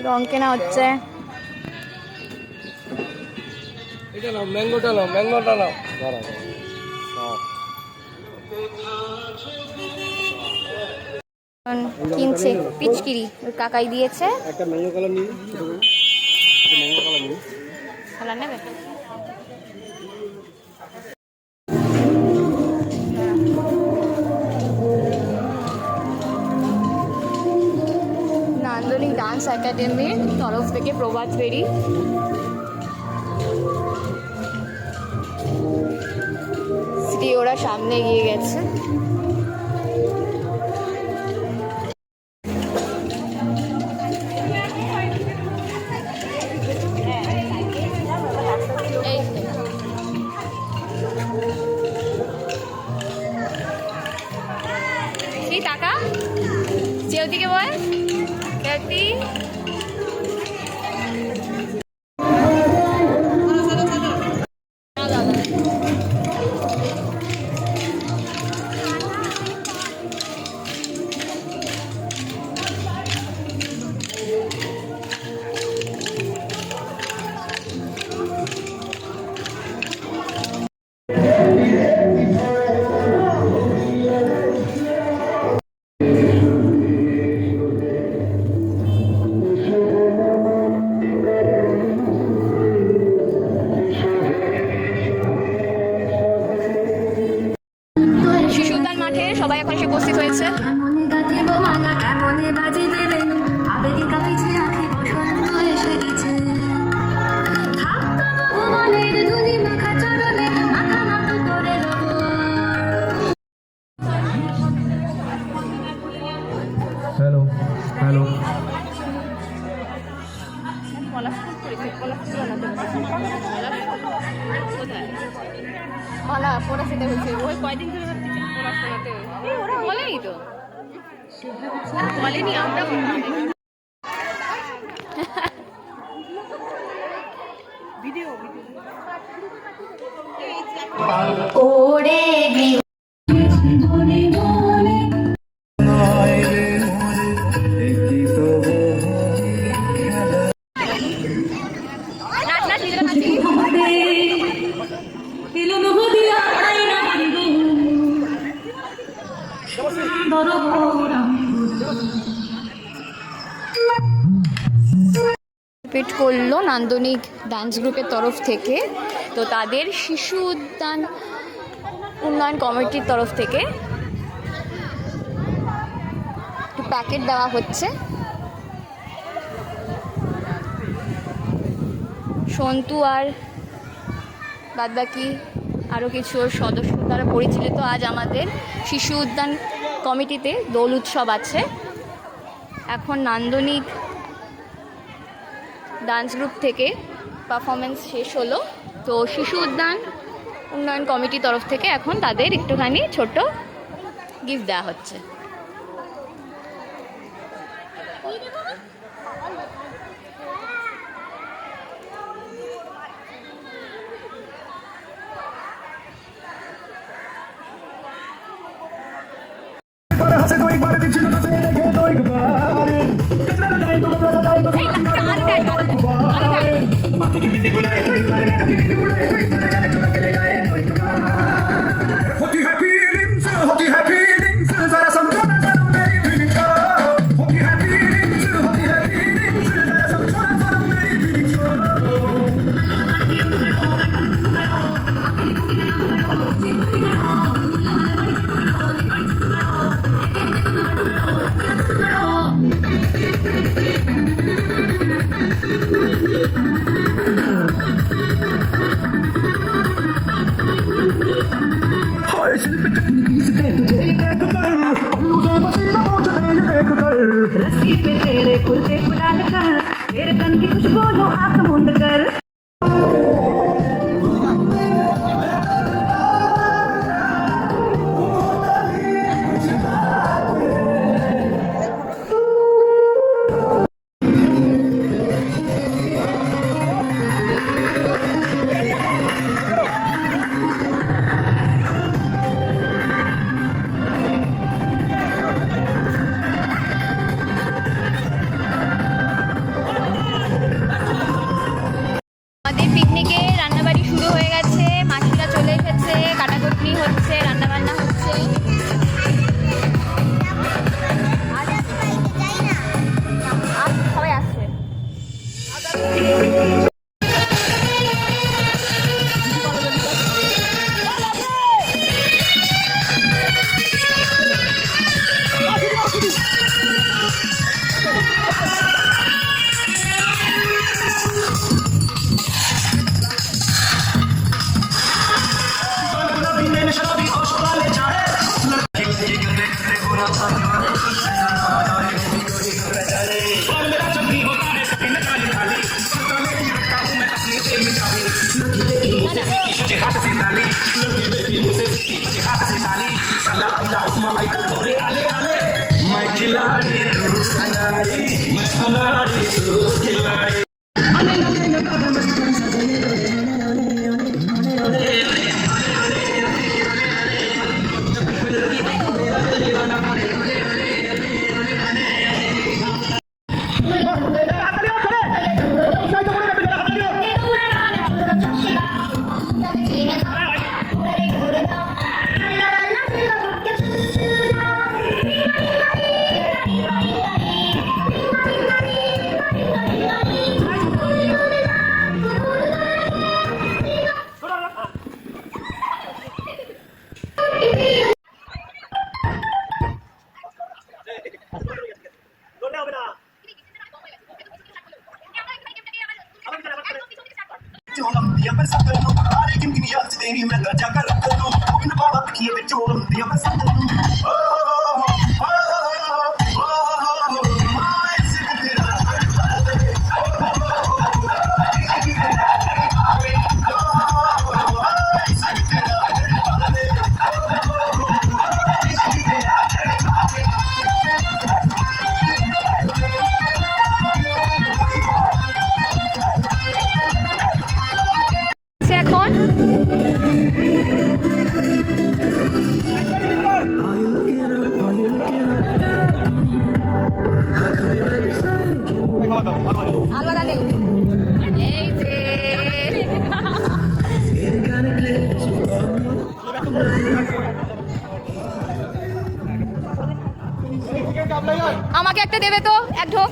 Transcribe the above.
রং কেনা হচ্ছে। এটা নাও, ম্যাঙ্গোটা নাও, ম্যাঙ্গোটা নাও। কিনছে পিচকিরি, ওর কাকাই দিয়েছে। একটা ম্যাঙ্গো কালার নিয়ে ম্যাঙ্গো কালার নিয়ে কালার নেবে? নান্দনিক ডান্স একাডেমির তরফ থেকে প্রভাত ফেরি। ওরা সামনে এগিয়ে গেছে। টাকা চেউদিকে বল চেউদি। সবাই এখন এসে উপস্থিত হয়েছে। হ্যালো হ্যালো মালা পড়াশোনা হয়েছে ওই কয়দিন ধরে পড়াশোনাতে ওরা বলেনি তো, বলেনি আমরা ভিডিও ওরে পার্টিসিপেট করলো নান্দনিক ডান্স গ্রুপের তরফ থেকে। তো তাদের শিশু উদ্যান উন্নয়ন কমিটির তরফ থেকে প্যাকেট দেওয়া হচ্ছে। সন্তু আর বাদবাকি আরও কিছু সদস্য দ্বারা পরিচালিত আজ আমাদের শিশু উদ্যান কমিটিতে দোল উৎসব আছে। এখন নান্দনিক ডান্স গ্রুপ থেকে পারফরমেন্স শেষ হলো। তো শিশু উদ্যান উন্নয়ন কমিটির তরফ থেকে এখন তাদের একটুখানি ছোট গিফট দেওয়া হচ্ছে। रस्सी पे तेरे कुर्ते खुला कर तेरे तन की खुशबू लो आंख मूंद कर। হচ্ছে, রান্না বান্না হচ্ছে। সবাই আসছে। এখন আলাদা নেই। এই যে আমাকে একটা দেবে তো, এক ঢোক।